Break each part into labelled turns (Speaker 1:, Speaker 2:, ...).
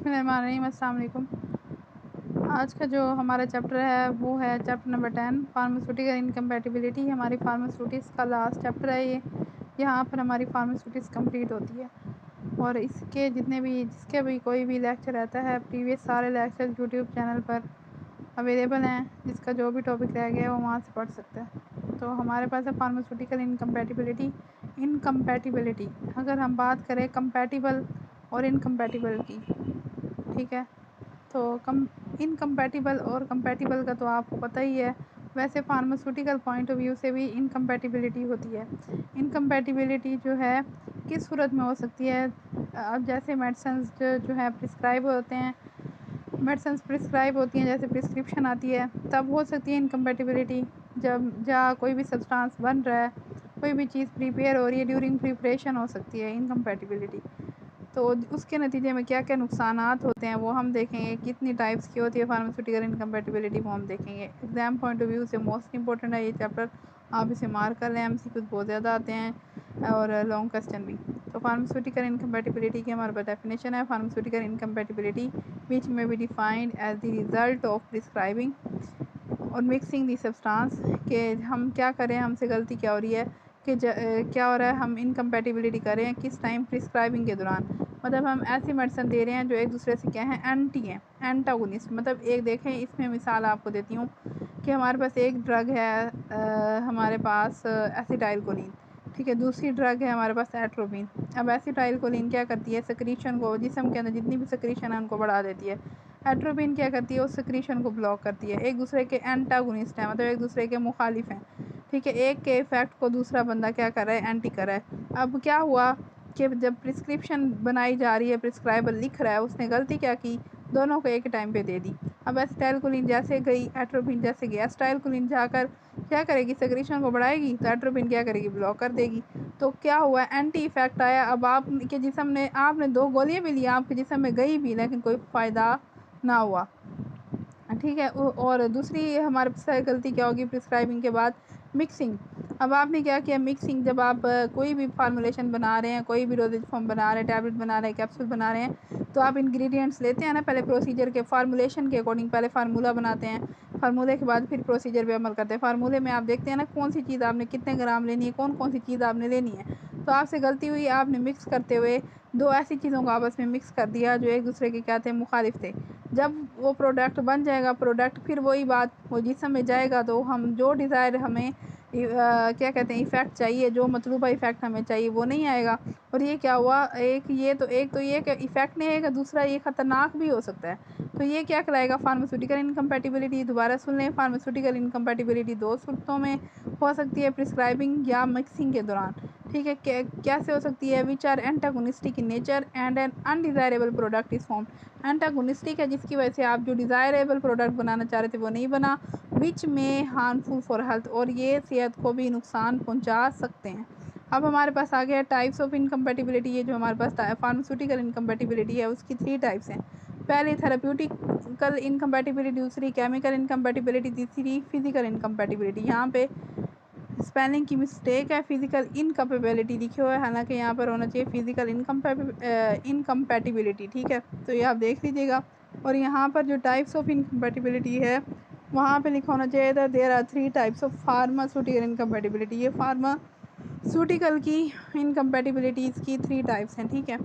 Speaker 1: बिस्मिल्लाहिर्रहमानिर्रहीम, अस्सलाम वालेकुम। आज का जो हमारा चैप्टर है वो है चैप्टर नंबर 10 फार्मास्यूटिकल इनकम्पैटिबिलिटी। हमारी फार्मास्यूटिक्स का लास्ट चैप्टर है ये। यहाँ पर हमारी फार्मास्यूटिक्स कंप्लीट होती है और इसके जिसके भी कोई भी लेक्चर रहता है प्रीवियस सारे लेक्चर यूट्यूब चैनल पर अवेलेबल हैं। जिसका जो भी टॉपिक रह गया है वो वहाँ से पढ़ सकते हैं। तो हमारे पास है फार्मास्यूटिकल इनकम्पैटिबिलिटी। अगर हम बात करें कंपैटिबल और इनकम्पैटिबल की, ठीक है, तो इनकम्पैटिबल और कंपैटिबल का तो आपको पता ही है। वैसे फार्मास्यूटिकल पॉइंट ऑफ व्यू से भी इनकम्पैटिबिलिटी होती है। इनकम्पैटिबिलिटी जो है किस सूरत में हो सकती है? अब जैसे मेडिसिन जो है प्रिस्क्राइब होते हैं, मेडिसिन प्रिस्क्राइब होती हैं, जैसे प्रिस्क्रिप्शन आती है, तब हो सकती है इनकम्पैटिबिलिटी। जब जहाँ कोई भी सब्सटेंस बन रहा है, कोई भी चीज़ प्रिपेयर हो रही है, ड्यूरिंग प्रिपरेशन हो सकती है इनकम्पैटिबिलिटी। तो उसके नतीजे में क्या क्या नुकसानात होते हैं वो हम देखेंगे। कितनी टाइप्स की होती है फार्मास्यूटिकल इनकम्पैटिबिलिटी वो हम देखेंगे। एग्जाम पॉइंट ऑफ व्यू से मोस्ट इंपॉर्टेंट है ये चैप्टर, आप इसे मार्क कर लें। एमसीक्यूज बहुत ज़्यादा आते हैं और लॉन्ग क्वेश्चन भी। तो फार्मास्यूटिकल इनकम्पैटिबिलिटी की हमारे पास डेफिनेशन है। Pharmaceutical incompatibility which may be defined as the result of prescribing और मिक्सिंग दी सब्सटेंस। के हम क्या करें, हमसे गलती क्या हो रही है कि क्या हो रहा है, हम इनकम्पैटिबिलिटी कर रहे हैं किस टाइम? प्रिस्क्राइबिंग के दौरान। मतलब हम ऐसी मेडिसिन दे रहे हैं जो एक दूसरे से क्या है, एंटी हैं, एंटागोनिस्ट। मतलब एक देखें, इसमें मिसाल आपको देती हूँ कि हमारे पास एक ड्रग है, हमारे पास एसिटाइलकोलिन, ठीक है। दूसरी ड्रग है हमारे पास एट्रोपिन। अब एसिटाइलकोलिन क्या करती है, सेक्रीशन को, जिस्म के अंदर जितनी भी सेक्रीशन है उनको बढ़ा देती है। एट्रोपिन क्या करती है, उस सेक्रीशन को ब्लॉक करती है। एक दूसरे के एंटागोनिस्ट हैं, मतलब एक दूसरे के मुखालिफ हैं, ठीक है। एक के इफ़ेक्ट को दूसरा बंदा क्या कर रहा है, एंटी कर रहा है। अब क्या हुआ कि जब प्रिस्क्रिप्शन बनाई जा रही है, प्रिस्क्राइबर लिख रहा है, उसने गलती क्या की, दोनों को एक टाइम पे दे दी। अब एसिटाइलकोलिन जैसे गई, एट्रोपिन जैसे गई। एसिटाइलकोलिन जाकर क्या करेगी, सेक्रीशन को बढ़ाएगी, तो एट्रोपिन क्या करेगी, ब्लॉक कर देगी। तो क्या हुआ, एंटी इफेक्ट आया। अब आपके जिस्म ने, आपने 2 गोलियां भी ली, आपके जिस्म में गई भी, लेकिन कोई फ़ायदा ना हुआ, ठीक है। और दूसरी हमारे पास गलती क्या होगी प्रिस्क्राइबिंग के बाद, मिक्सिंग। अब आपने क्या किया, मिक्सिंग। जब आप कोई भी फार्मूलेशन बना रहे हैं, कोई भी डोजेज फॉर्म बना रहे हैं, टैबलेट बना रहे हैं, कैप्सूल बना रहे हैं, तो आप इंग्रेडिएंट्स लेते हैं ना, पहले प्रोसीजर के फार्मूलेशन के अकॉर्डिंग पहले फार्मूला बनाते हैं, फार्मूले के बाद फिर प्रोसीजर पे अमल करते हैं। फार्मूले में आप देखते हैं ना कौन सी चीज़ आपने कितने ग्राम लेनी है, कौन कौन सी चीज़ आपने लेनी है। तो आपसे गलती हुई, आपने मिक्स करते हुए 2 ऐसी चीज़ों को आपस में मिक्स कर दिया जो एक दूसरे के क्या थे, मुखालिफ थे। जब वो प्रोडक्ट बन जाएगा, प्रोडक्ट फिर वही बात, वो जिस्म में जाएगा तो हम जो डिज़ायर हमें क्या कहते हैं, इफ़ेक्ट चाहिए, जो मतलूबा इफ़ेक्ट हमें चाहिए वो नहीं आएगा। और ये क्या हुआ, एक तो ये कि इफ़ेक्ट नहीं आएगा, दूसरा ये ख़तरनाक भी हो सकता है। तो ये क्या कहलाएगा, फार्मास्यूटिकल इनकम्पैटिबिलिटी। दोबारा सुन लें, फार्मास्यूटिकल इनकम्पैटिबिलिटी 2 सूरतों में हो सकती है, प्रिस्क्राइबिंग या मिक्सिंग के दौरान, ठीक है। कैसे हो सकती है, which are antagonistic in nature and an undesirable product is formed. Antagonistic है जिसकी वजह से आप जो डिज़ायरेबल प्रोडक्ट बनाना चाह रहे थे वो नहीं बना। विच में हार्मफुल फॉर हेल्थ, और ये सेहत को भी नुकसान पहुंचा सकते हैं। अब हमारे पास आ गया टाइप्स ऑफ इनकम्पैटिबिलिटी। ये जो हमारे पास फार्मास्यूटिकल इनकम्पैटिबिलिटी है उसकी 3 टाइप्स हैं। पहली थेरेप्यूटिकल इनकम्पैटिबिलिटी, दूसरी केमिकल इनकम्पैटिबिलिटी, तीसरी फिजिकल इनकम्पैटिबिलिटी। यहाँ पे स्पेलिंग की मिस्टेक है, फिजिकल इनकम्पैटिबिलिटी लिखे हुआ है, हालांकि यहाँ पर होना चाहिए फिजिकल इनकम्पैटिबिलिटी, ठीक है। तो ये आप देख लीजिएगा। और यहाँ पर जो टाइप्स ऑफ इनकम्पैटिबिलिटी है वहाँ पे लिखा होना चाहिए था, there are 3 types of pharmaceutical incompatibility. ये फार्मास्यूटिकल की इनकम्पैटिबिलिटीज़ की 3 टाइप्स हैं, ठीक है।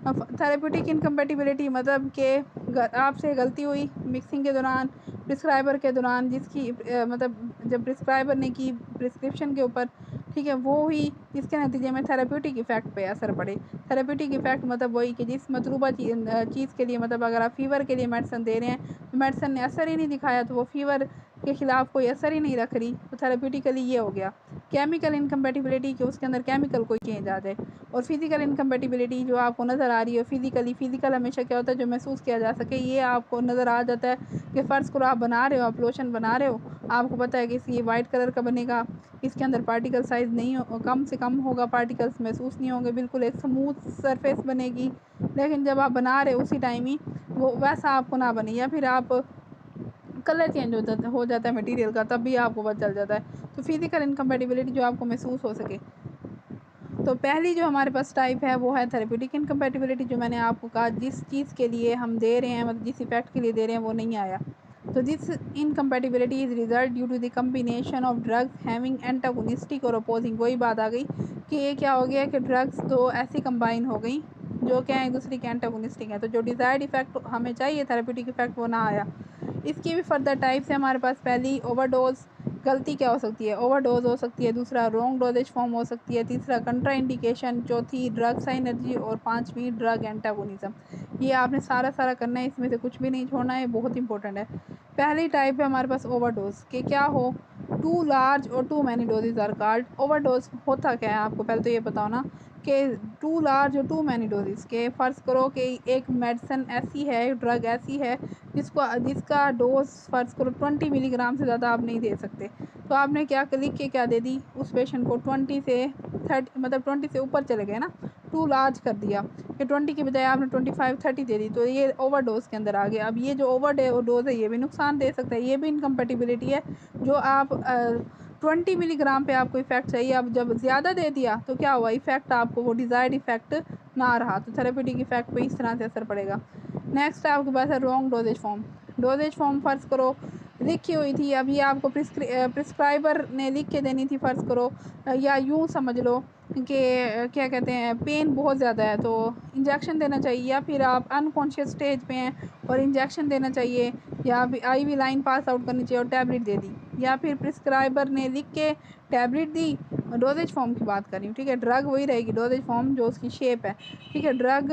Speaker 1: अब थेरेप्यूटिक इनकम्पैटिबिलिटी मतलब कि आपसे गलती हुई मिक्सिंग के दौरान, प्रिस्क्राइबर के दौरान, जिसकी मतलब जब प्रिस्क्राइबर ने की प्रिस्क्रिप्शन के ऊपर, ठीक है, वो ही इसके नतीजे में थेरेप्यूटिक इफ़ेक्ट पे असर पड़े। थेरेप्यूटिक इफ़ेक्ट मतलब वही कि जिस मतलूबा चीज़ के लिए, मतलब अगर आप फ़ीवर के लिए मेडिसिन दे रहे हैं तो मेडिसिन ने असर ही नहीं दिखाया, तो वो फ़ीवर के ख़िलाफ़ कोई असर ही नहीं रख रही, तो थेरेप्यूटिकली ये हो गया। केमिकल इनकम्पैटिबिलिटी कि उसके अंदर केमिकल कोई चेंज आ जाए। और फिजिकल इनकम्पैटिबिलिटी जो आपको नज़र आ रही है फिजिकल हमेशा क्या होता है, जो महसूस किया जा सके। ये आपको नज़र आ जाता है कि फ़र्ज़ करो आप बना रहे हो, आप लोशन बना रहे हो, आपको पता है कि ये वाइट कलर का बनेगा, इसके अंदर पार्टिकल साइज़ नहीं हो, कम से कम होगा, पार्टिकल्स महसूस नहीं होंगे, बिल्कुल एक स्मूथ सरफेस बनेगी। लेकिन जब आप बना रहे हो उसी टाइम ही वो वैसा आपको ना बने, या फिर आप कलर चेंज हो जाता है मटेरियल का, तब भी आपको पता चल जाता है। तो फिजिकल इनकम्पैटिबिलिटी जो आपको महसूस हो सके। तो पहली जो हमारे पास टाइप है वो है थेरेप्यूटिक इनकम्पैटिबिलिटी, जो मैंने आपको कहा जिस चीज़ के लिए हम दे रहे हैं, मतलब जिस इफ़ेक्ट के लिए दे रहे हैं वो नहीं आया। तो this incompatibility is result due to the combination of drugs having antagonistic और अपोजिंग। वही बात आ गई कि ये क्या हो गया कि ड्रग्स तो ऐसी कंबाइन हो गई जो क्या है एक दूसरे के एंटागोनिस्टिक है, तो जो डिज़ायर्ड इफेक्ट हमें चाहिए थेरेप्यूटिक इफेक्ट वो ना आया। इसकी भी फर्दर टाइप्स है हमारे पास। पहली ओवरडोज, गलती क्या हो सकती है, ओवरडोज हो सकती है। दूसरा रॉन्ग डोजेज फॉर्म हो सकती है। तीसरा कंट्राइंडिकेशन। चौथी ड्रग साइनर्जी। और पांचवी ड्रग एंटागोनिज्म। ये आपने सारा करना है, इसमें से कुछ भी नहीं छोड़ना है, बहुत इंपॉर्टेंट है। पहली टाइप है हमारे पास ओवरडोज के, क्या हो, टू लार्ज और too many doses are called overdose. होता क्या है आपको पहले तो ये बताओ ना कि टू लार्ज और टू मैनी डोजेज के, फ़र्ज़ करो कि एक मेडिसिन ऐसी है, एक ड्रग ऐसी है जिसका डोज फ़र्ज़ करो 20 मिलीग्राम से ज़्यादा आप नहीं दे सकते, तो आपने क्या लिख के क्या दे दी उस पेशेंट को 20 से 30, मतलब 20 से ऊपर चले गए ना, टू लार्ज कर दिया कि 20 की बजाय आपने 25-30 दे दी, तो ये ओवरडोज के अंदर आ गया। अब ये जो ओवरडोज है ये भी नुकसान दे सकता है, ये भी इनकम्पेटिबिलिटी है। जो आप 20 मिलीग्राम पे आपको इफेक्ट चाहिए, अब जब ज़्यादा दे दिया तो क्या हुआ, इफेक्ट आपको वो डिज़ायर्ड इफेक्ट ना रहा, तो थेरेप्यूटिक इफेक्ट पे इस तरह से असर पड़ेगा। नेक्स्ट आपके पास है wrong doses form. Doses form फ़र्ज़ करो लिखी हुई थी, अब ये आपको प्रिस्क्राइबर ने लिख के देनी थी फ़र्ज़ करो, या यूँ समझ लो कि क्या कहते हैं पेन बहुत ज़्यादा है तो इंजेक्शन देना चाहिए, या फिर आप अनकॉन्शियस स्टेज पे हैं और इंजेक्शन देना चाहिए, या आईवी लाइन पास आउट करनी चाहिए और टैबलेट दे दी, या फिर प्रिस्क्राइबर ने लिख के टैबलेट दी। डोजेज फॉर्म की बात कर रही हूँ, ठीक है, ड्रग वही रहेगी, डोजेज फॉर्म जो उसकी शेप है, ठीक है, ड्रग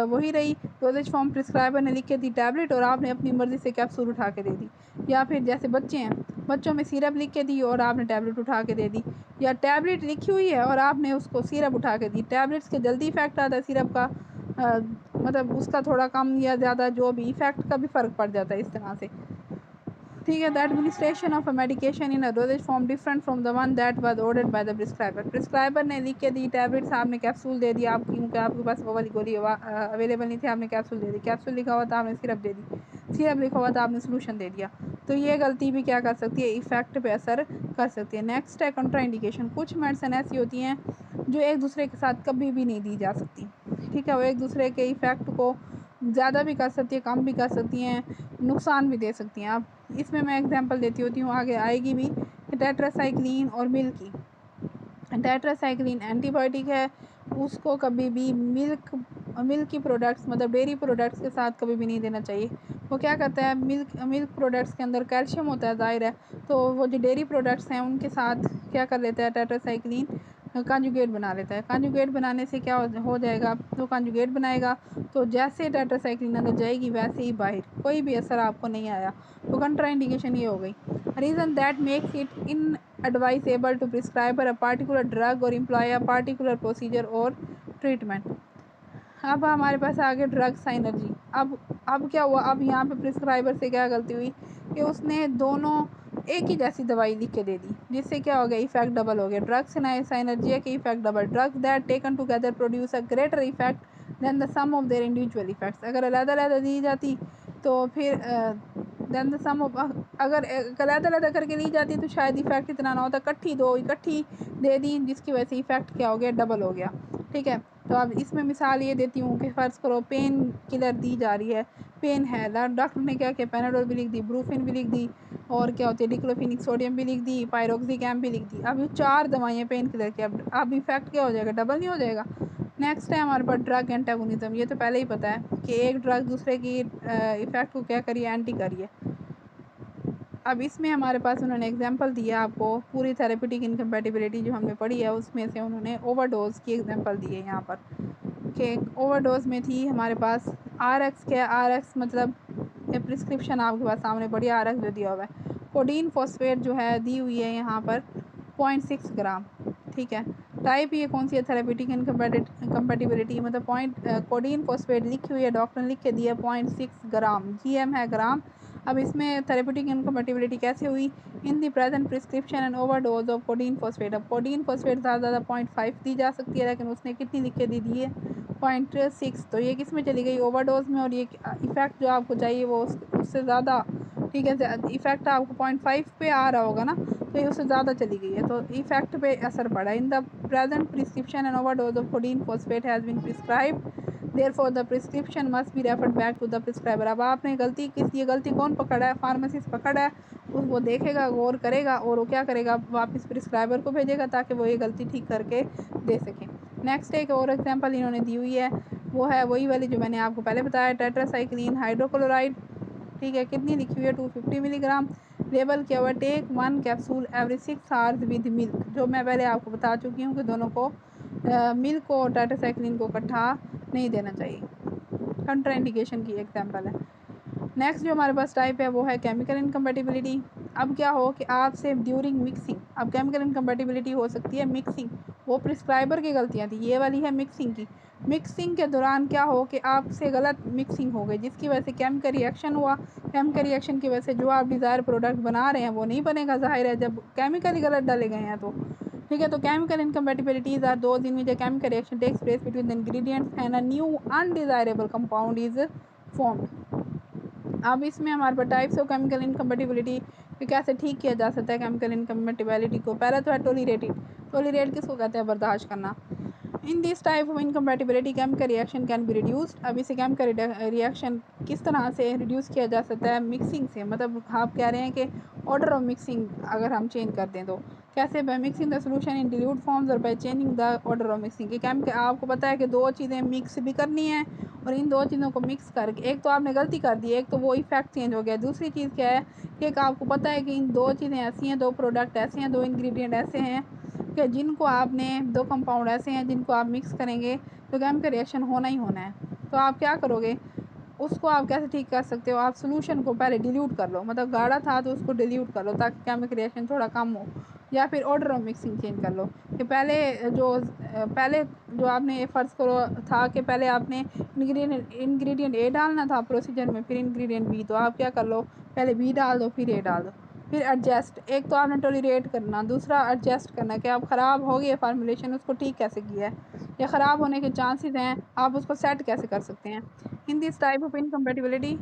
Speaker 1: वही रही, डोजेज फॉर्म प्रिस्क्राइबर ने लिख के दी टैबलेट और आपने अपनी मर्ज़ी से कैप्सूल उठा के दे दी। या फिर जैसे बच्चे हैं, बच्चों में सिरप लिख के दी और आपने टैबलेट उठा के दे दी, या टैबलेट लिखी हुई है और आपने उसको सिरप उठा के दी। टैबलेट्स के जल्दी इफ़ेक्ट आता है, सिरप का मतलब उसका थोड़ा कम या ज़्यादा जो भी इफ़ेक्ट का भी फ़र्क पड़ जाता है इस तरह से, ठीक है। The administration of a medication in a doses form different from the one that was ordered by the prescriber. Prescriber ने लिख के दी टैबलेट्स, आपने कैप्सूल दे दिया, आप क्योंकि आपके पास वो वाली गोली अवेलेबल नहीं थी, आपने कैप्सूल दे दी, कैप्सूल लिखा हुआ था आपने सिरप दे दी, सिरप लिखा हुआ था आपने सोल्यूशन दे दिया, तो ये गलती भी क्या कर सकती है, इफ़ेक्ट पे असर कर सकती है। नेक्स्ट है कंट्राइंडिकेशन। कुछ मेडिसिन ऐसी होती हैं जो एक दूसरे के साथ कभी भी नहीं दी जा सकती, ठीक है, वो एक दूसरे के इफ़ेक्ट को ज़्यादा भी कर सकती है, कम भी कर सकती हैं, नुकसान भी दे सकती हैं। अब इसमें मैं एग्जांपल देती होती हूँ, आगे आएगी भी, टेट्रासाइक्लिन और मिल्की। टेट्रासाइक्लिन एंटीबायोटिक है, उसको कभी भी मिल्क की प्रोडक्ट्स मतलब डेयरी प्रोडक्ट्स के साथ कभी भी नहीं देना चाहिए। वो क्या करता है, मिल्क प्रोडक्ट्स के अंदर कैल्शियम होता है ज़ाहिर है, तो वो जो डेयरी प्रोडक्ट्स हैं उनके साथ क्या कर लेता है टेट्रासाइक्लिन कॉन्जुगेट बना लेता है। कॉन्जुगेट बनाने से क्या हो जाएगा, तो कॉन्जुगेट बनाएगा तो जैसे टेट्रासाइक्लिन अंदर जाएगी वैसे ही बाहर, कोई भी असर आपको नहीं आया, तो कंट्राइंडिकेशन ये हो गई। Reason that makes it in advisable to prescribe a particular drug or employ a particular procedure or treatment। अब हमारे पास आगे ड्रग साइनर्जी। अब क्या हुआ, अब यहाँ पे प्रिस्क्राइबर से क्या गलती हुई कि उसने दोनों एक ही जैसी दवाई लिख के दे दी, जिससे क्या हो गया, इफेक्ट डबल हो गया। ड्रग साइनर्जी है कि effect double, drugs that taken together produce a greater effect than the sum of their individual effects. अगर अलग-अलग दी जाती तो फिर देन द सम ऑफ, अगर अलग-अलग करके ली जाती तो शायद इफेक्ट इतना ना होता, इकट्ठी दे दी जिसकी वजह से इफेक्ट क्या हो गया, डबल हो गया, ठीक है। तो अब इसमें मिसाल ये देती हूँ कि फ़र्ज़ करो पेन किलर दी जा रही है, पेन है, डॉक्टर ने क्या किया, पैनाडोल भी लिख दी, ब्रूफिन भी लिख दी, और क्या होती है डिक्लोफिनिक सोडियम भी लिख दी, पायरोक्सिकैम भी लिख दी। अब ये 4 दवाइयाँ पेन किलर की, अब इफेक्ट क्या हो जाएगा, डबल नहीं हो जाएगा। नेक्स्ट है हमारे पास ड्रग एंटागोनिज्म। ये तो पहले ही पता है कि एक ड्रग दूसरे की इफ़ेक्ट को क्या करिए, एंटी करिए। अब इसमें हमारे पास उन्होंने एग्जांपल दिया आपको, पूरी थेरेप्यूटिक इनकम्पैटिबिलिटी जो हमने पढ़ी है उसमें से उन्होंने ओवरडोज़ की एग्जांपल दी है यहाँ पर, कि ओवरडोज़ में थी हमारे पास आरएक्स। क्या आरएक्स मतलब, ये प्रिस्क्रिप्शन आपके पास सामने पड़ी, आरएक्स जो दिया हुआ है, कोडीन फॉस्फेट जो है दी हुई है यहाँ पर 0.6 ग्राम, ठीक है। टाइप ये कौन सी है, थेरेप्यूटिक इनकम्पैटिबिलिटी, मतलब कोडीन फॉस्फेट लिखी हुई है, डॉक्टर ने लिख के दिया 0.6 ग्राम, जीएम है ग्राम। अब इसमें थेरेप्यूटिक इनकम्पैटिबिलिटी कैसे हुई, in the present prescription and overdose of codeine phosphate. अब कोडीन फॉस्फेट ज़्यादा 0.5 दी जा सकती है, लेकिन उसने कितनी लिख के दी है 0.6, तो ये किस में चली गई, ओवरडोज में, और ये इफ़ेक्ट जो आपको चाहिए वो उससे ज़्यादा, ठीक है, इफ़ेक्ट आपको 0.5 पे आ रहा होगा ना, तो ये उससे ज़्यादा चली गई है, तो इफेक्ट पे असर पड़ा। In the present prescription an overdose of codeine phosphate has been prescribed, therefore the prescription must be referred back to the prescriber. अब आपने गलती किस, ये गलती कौन पकड़ा है, फार्मासिस्ट पकड़ा है, वो देखेगा, गौर करेगा और वो क्या करेगा, वापस प्रिस्क्राइबर को भेजेगा ताकि वो ये गलती ठीक करके दे सकें। नेक्स्ट एक और एग्जांपल इन्होंने दी हुई है, वो है वही वाली जो मैंने आपको पहले बताया, टेट्रासाइक्लिन हाइड्रोक्लोराइड, ठीक है, कितनी लिखी हुई है, 250 मिलीग्राम, लेबल किया हुआ take 1 capsule every 6 hours with milk, जो मैं पहले आपको बता चुकी हूँ कि दोनों को मिल्क और टेट्रासाइक्लिन को इकट्ठा नहीं देना चाहिए, कंट्राइंडिकेशन की एग्जांपल है। नेक्स्ट जो हमारे पास टाइप है वो है केमिकल इनकम्पेटिबिलिटी। अब क्या हो कि आपसे ड्यूरिंग मिक्सिंग, अब केमिकल इनकम्पेटिबिलिटी हो सकती है मिक्सिंग, वो प्रिस्क्राइबर की गलतियाँ थी, ये वाली है मिक्सिंग की। मिक्सिंग के दौरान क्या हो कि आपसे गलत मिक्सिंग हो गई, जिसकी वजह से केमिकल रिएक्शन हुआ, केमिकल रिएक्शन की वजह से जो आप डिज़ायर प्रोडक्ट बना रहे हैं वो नहीं बनेगा, ज़ाहिर है जब केमिकल ही गलत डाले गए हैं तो, ठीक है। तो chemical incompatibilities are those in which a chemical reaction takes place between the ingredients and a new undesirable compound is formed. अब इसमें हमारे पास टाइप्स ऑफ केमिकल इनकम्पेटिबिलिटी कि कैसे ठीक किया जा सकता है केमिकल इनकम्पेटिबिलिटी को। पहला तो है टोलरेटेड, टोलरेट किसको कहते हैं, बर्दाश्त करना। इन this type of incompatibility chemical reaction can be reduced. अब इसे केमिकल रिएक्शन किस तरह से रिड्यूस किया जा सकता है, मिक्सिंग से, मतलब आप कह रहे हैं कि ऑर्डर ऑफ मिक्सिंग अगर हम चेंज कर दें तो कैसे, by mixing the solution in dilute forms और by changing the order of mixing. कि केमिकल, आपको पता है कि दो चीज़ें मिक्स भी करनी है और इन दो चीज़ों को मिक्स करके, एक तो आपने गलती कर दी, एक तो वो इफेक्ट चेंज हो गया, दूसरी चीज़ क्या है कि एक आपको पता है कि इन दो चीज़ें ऐसी हैं, दो प्रोडक्ट ऐसे हैं, दो इंग्रेडिएंट ऐसे हैं कि जिनको आपने, दो कंपाउंड ऐसे हैं जिनको आप मिक्स करेंगे तो केमिकल रिएक्शन होना ही होना है। तो आप क्या करोगे, उसको आप कैसे ठीक कर सकते हो, आप सोल्यूशन को पहले डिल्यूट कर लो, मतलब गाढ़ा था तो उसको डिल्यूट कर लो ताकि केमिकल रिएक्शन थोड़ा कम हो, या फिर ऑर्डर ऑफ मिक्सिंग चेंज कर लो कि पहले जो आपने फ़र्ज़ करो था कि पहले आपने इंग्रेडिएंट ए डालना था प्रोसीजर में, फिर इंग्रेडिएंट बी, तो आप क्या कर लो, पहले बी डाल दो फिर ए डाल दो, फिर एडजस्ट, एक तो आपने टॉलरेट करना, दूसरा एडजस्ट करना कि आप ख़राब हो गई फार्मूलेशन, उसको ठीक कैसे किया है, या ख़राब होने के चांसेस हैं, आप उसको सेट कैसे कर सकते हैं। इन this type of incompatibility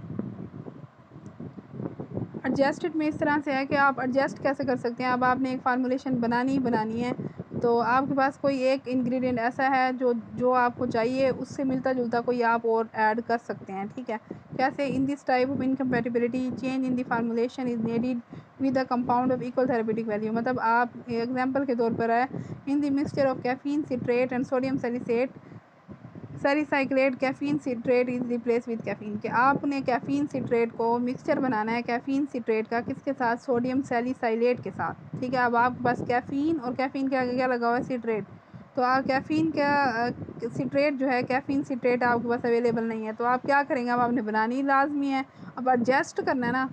Speaker 1: adjusted में इस तरह से है कि आप एडजस्ट कैसे कर सकते हैं। अब आपने एक फार्मूलेशन बनानी ही बनानी है, तो आपके पास कोई एक इंग्रेडिएंट ऐसा है जो जो आपको चाहिए, उससे मिलता जुलता कोई आप और ऐड कर सकते हैं, ठीक है। कैसे, in this type of incompatibility change in the formulation is needed with a compound of equal therapeutic value. मतलब आप एग्जांपल के तौर पर है, in the mixture of caffeine citrate and sodium salicylate salicylate caffeine citrate is replace with caffeine, कि आपने caffeine citrate को mixture बनाना है कैफ़ीन सिट्रेट का, किसके साथ, सोडियम सैलिसाइलेट के साथ, ठीक है। अब आपके पास कैफ़ीन और कैफ़ीन के आगे क्या लगा हुआ है, सिट्रेट, तो आप कैफ़ीन का सिट्रेट जो है, कैफ़ीन सिट्रेट आपके पास अवेलेबल नहीं है, तो आप क्या करेंगे, अब आपने बनानी लाजमी है, अब एडजस्ट करना है ना।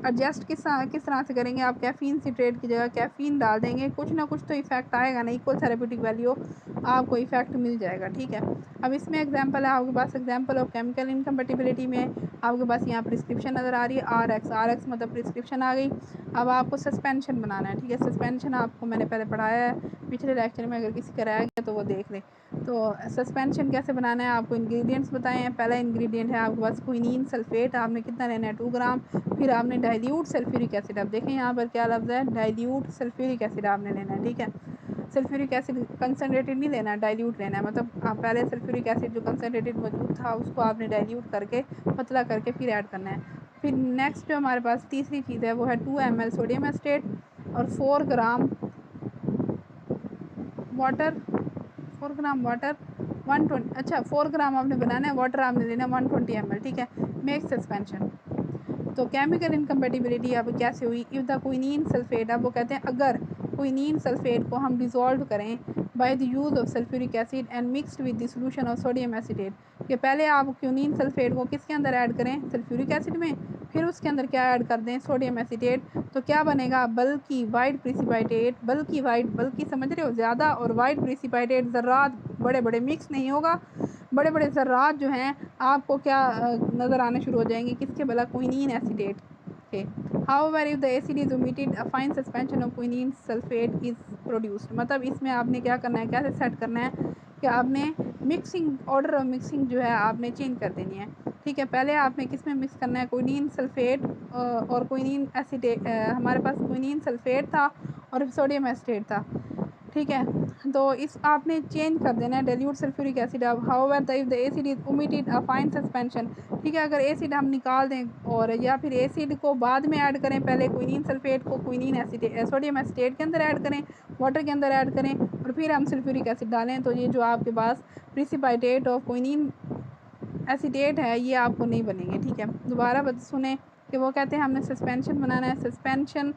Speaker 1: एडजस्ट किस तरह से करेंगे, आप कैफ़ीन सिट्रेट की जगह कैफ़ीन डाल देंगे, कुछ ना कुछ तो इफ़ेक्ट आएगा ना, इक्वल थेरेपेटिक वैल्यू आपको इफ़ेक्ट मिल जाएगा, ठीक है। अब इसमें एग्जांपल है आपके पास, एग्जांपल ऑफ केमिकल इनकम्पेटिबिलिटी में आपके पास यहाँ प्रिस्क्रिप्शन नज़र आ रही है, आर एक्स मतलब प्रिस्क्रिप्शन आ गई। अब आपको सस्पेंशन बनाना है, ठीक है। सस्पेंशन आपको मैंने पहले पढ़ाया है पिछले लेक्चर में, अगर किसी कराया गया तो वो देख लें। तो सस्पेंशन कैसे बनाना है, आपको इंग्रेडिएंट्स बताए हैं। पहला इंग्रेडिएंट है आपके पास क्विनीन सल्फेट, आपने कितना लेना है, 2 ग्राम। फिर आपने डाइल्यूट सल्फ्यूरिक एसिड, अब देखें यहाँ पर क्या लफ्ज़ है, डाइल्यूट सल्फ्यूरिक एसिड आपने लेना है, ठीक है। सल्फ्यूरिक एसिड कंसनट्रेटेड नहीं लेना, डाइल्यूट लेना है, मतलब आप पहले सल्फ्यूरिक एसिड जो कंसनट्रेटेड मौजूद था उसको आपने डाइल्यूट करके पतला करके फिर ऐड करना है। फिर नेक्स्ट जो हमारे पास तीसरी चीज़ है वो है 2 ml सोडियम एस्टेट और 4 ग्राम वाटर, 4 ग्राम वाटर 120, अच्छा 4 ग्राम आपने बनाना है, वाटर आपने लेना है 120 ml, ठीक है। Make suspension. तो केमिकल इनकम्पेटिबिलिटी अब कैसे हुई, इफ़ द क्विनीन सल्फेट, अब वो कहते हैं अगर क्विनीन सल्फेट को हम डिज़ोल्व करें by the use of sulphuric acid and mixed with the solution of sodium acetate, कि पहले आप क्विनीन सल्फेट को किसके अंदर ऐड करें, सल्फ्यूरिक एसिड में, फिर उसके अंदर क्या ऐड कर दें, सोडियम एसिटेट, तो क्या बनेगा, बल्कि वाइट प्रिसिपिटेट, बल्कि वाइट, बल्कि समझ रहे हो ज़्यादा, और वाइट प्रिसिपिटेट ज़र्रात बड़े बड़े मिक्स नहीं होगा, बड़े बड़े ज़र्रात जो हैं आपको क्या नज़र आने शुरू हो जाएंगे, किसके, भला क्विनीन एसिटेट के। However if the acid is omitted a fine suspension of quinine sulphate is produced, मतलब इसमें आपने क्या करना है, कैसे सेट करना है कि आपने मिक्सिंग, ऑर्डर ऑफ मिक्सिंग जो है आपने चेंज कर देनी है। ठीक है, पहले आपने किस में मिक्स करना है, क्विनीन सल्फ़ेट और क्विनीन एसीटेट, हमारे पास क्विनीन सल्फ़ेट था और सोडियम एसीटेट था। ठीक है, तो इस आपने चेंज कर देना है डाइल्यूट सल्फ्यूरिक एसिड। अब however the if the acid is omitted a fine suspension, ठीक है, अगर एसिड हम निकाल दें और या फिर एसिड को बाद में ऐड करें, पहले क्विनीन सल्फेट को क्विनीन एसिड सोडियम एसिटेट के अंदर ऐड करें, वाटर के अंदर ऐड करें और फिर हम सल्फ्यूरिक एसिड डालें, तो ये जो आपके पास प्रिसिपिटेट ऑफ क्विनीन एसीटेट है ये आपको नहीं बनेंगे। ठीक है, दोबारा सुने कि वो कहते हैं हमने सस्पेंशन बनाना है। सस्पेंशन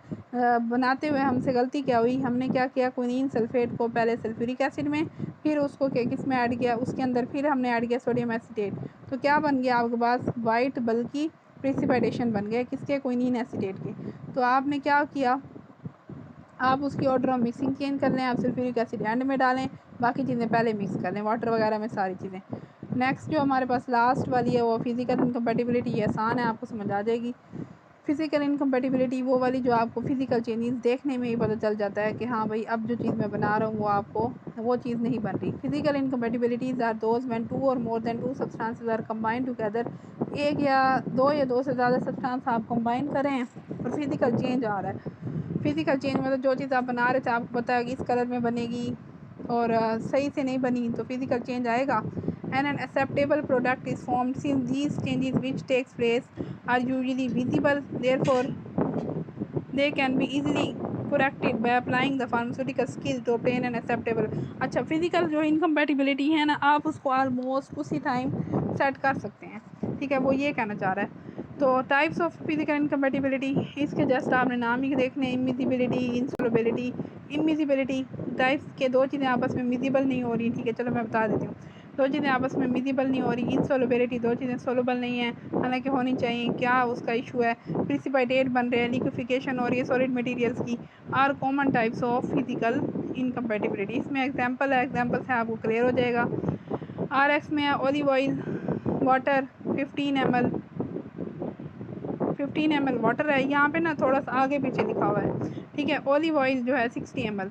Speaker 1: बनाते हुए हमसे गलती क्या हुई, हमने क्या किया, क्विनीन सल्फेट को पहले सल्फ्यूरिक एसिड में, फिर उसको किस में ऐड किया, उसके अंदर फिर हमने ऐड किया सोडियम एसीटेट। तो क्या बन गया आपके पास, वाइट बल्कि प्रिसिपिटेशन बन गया किसके, क्विनीन एसीटेट के। तो आपने क्या किया, आप उसकी ऑर्डर ऑफ मिक्सिंग चेंज कर लें, आप सल्फ्यूरिक एसिड एंड में डालें, बाकी चीज़ें पहले मिक्स कर लें, वाटर वगैरह में सारी चीज़ें। नेक्स्ट जो हमारे पास लास्ट वाली है वो फिज़िकल इनकम्पैटिबिलिटी। ये आसान है, आपको समझ आ जाएगी। फिज़िकल इनकम्पैटिबिलिटी वो वाली जो आपको फ़िज़िकल चेंजेस देखने में ही पता चल जाता है कि हाँ भाई अब जो चीज़ मैं बना रहा हूँ वो आपको वो चीज़ नहीं बन रही। Physical incompatibilities are those when two or more than two substances are combined together. एक या दो से ज़्यादा सब्सटेंस आप कंबाइन करें और फिज़िकल चेंज आ रहा है। फिज़िकल चेंज मतलब जो चीज़ आप बना रहे थे आपको पता है कि इस कलर में बनेगी और सही से नहीं बनी, तो फिज़िकल चेंज आएगा। And an acceptable product is formed since these changes which takes place are usually visible, therefore they can be easily corrected by applying the pharmaceutical skill to obtain an acceptable। अच्छा, physical जो incompatibility है ना, आप उसको almost उसी time set कर सकते हैं। ठीक है, वो ये कहना चाह रहा है। तो टाइप्स ऑफ फिज़िकल इनकम्पैटिबिलिटी, इसके जस्ट आपने नाम ही देखने, इमिजिबिलिटी, इंसोलबिलिटी। इमिजिबिलिटी टाइप्स के दो चीज़ें आपस में मिजिबल नहीं हो रही। ठीक है, चलो मैं बता देती हूँ। दो चीज़ें आपस में मिजिबल नहीं हो रही। इंसोलबिलिटी दो चीज़ें सोलबल नहीं है, हालांकि होनी चाहिए। क्या उसका इशू है, प्रिसिपिटेट बन रहे हैं, लिक्विफिकेशन और ये सॉलिड मटेरियल्स की are common types of physical incompatibility. इसमें एग्जांपल है, एग्जांपल से आपको क्लियर हो जाएगा। RX में है olive oil, water 15 ml water है। यहाँ पे ना थोड़ा सा आगे पीछे लिखा हुआ है। ठीक है, ऑलिव ऑयल जो है 60 ml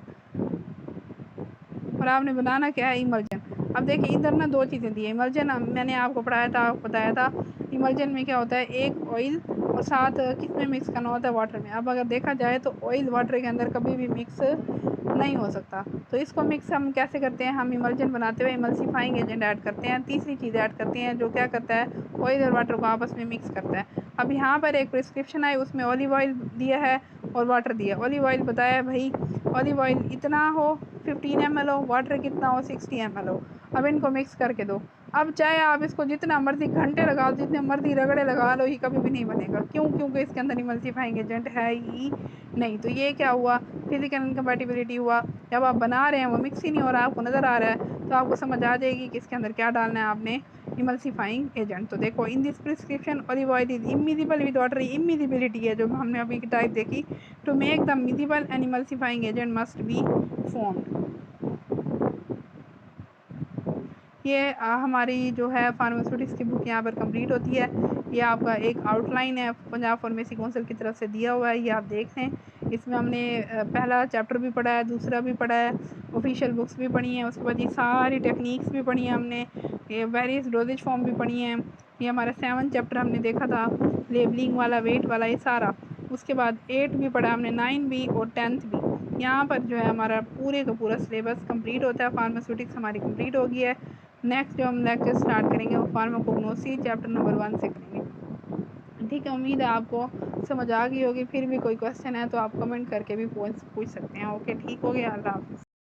Speaker 1: और आपने बनाना क्या है, इमल्जन। अब देखिए इधर ना दो चीज़ें दी है। इमल्जन मैंने आपको पढ़ाया था, आपको बताया था इमल्जन में क्या होता है, एक ऑयल और साथ किस में मिक्स करना होता है, वाटर में। अब अगर देखा जाए तो ऑयल वाटर के अंदर कभी भी मिक्स नहीं हो सकता। तो इसको मिक्स हम कैसे करते हैं, हम इमल्जन बनाते हुए इमल्सीफाइंग एजेंट ऐड करते हैं, तीसरी चीज़ ऐड करते हैं जो क्या करता है, ऑयल और वाटर को आपस में मिक्स करता है। अब यहाँ पर एक प्रिस्क्रिप्शन है, उसमें ऑलिव ऑयल दिया है और वाटर दिया। ऑलिव ऑयल बताया भाई ऑलिव ऑयल इतना हो 15 ml हो, वाटर कितना हो 60 ml हो। अब इनको मिक्स करके दो। अब चाहे आप इसको जितना मर्ज़ी घंटे लगा लो, जितने मर्ज़ी रगड़े लगा लो, ये कभी भी नहीं बनेगा। क्यों, क्योंकि इसके अंदर इमल्सीफाइंग एजेंट है ही नहीं। तो ये क्या हुआ, फिज़िकल इनकम्पैटिबिलिटी हुआ। जब आप बना रहे हैं वो मिक्स ही नहीं हो रहा, आपको नज़र आ रहा है, तो आपको समझ आ जाएगी कि इसके अंदर क्या डालना है आपने, इमल्सीफाइंग एजेंट। तो देखो in this prescription olive oil is immiscible with water. Immiscibility है जो हमने अभी की टाइप देखी। To make the miscible and emulsifying agent must be formed. ये हमारी जो है फार्मास्यूटिक्स की बुक यहाँ पर कंप्लीट होती है। ये आपका एक आउटलाइन है, पंजाब फार्मेसी काउंसिल की तरफ से दिया हुआ है, ये आप देख लें। इसमें हमने पहला चैप्टर भी पढ़ा है, दूसरा भी पढ़ा है, ऑफिशियल बुक्स भी पढ़ी हैं, उसके बाद ये सारी टेक्निक्स भी पढ़ी हैं हमने, ये वेरियस डोजेज फॉर्म भी पढ़ी हैं। ये हमारा 7 चैप्टर हमने देखा था, लेबलिंग वाला, वेट वाला, ये सारा। उसके बाद 8 भी पढ़ा हमने, 9 भी और 10th भी। यहाँ पर जो है हमारा पूरे का पूरा सिलेबस कंप्लीट होता है। फार्मास्यूटिक्स हमारी कंप्लीट हो गई है। नेक्स्ट जो हम लेक्चर स्टार्ट करेंगे वो फार्माकोग्नोसी चैप्टर नंबर 1 से करेंगे। ठीक है, उम्मीद है आपको समझ आ गई होगी। फिर भी कोई क्वेश्चन है तो आप कमेंट करके भी पूछ सकते हैं। ओके, ठीक हो गया, अल्लाह हाफ़िज़।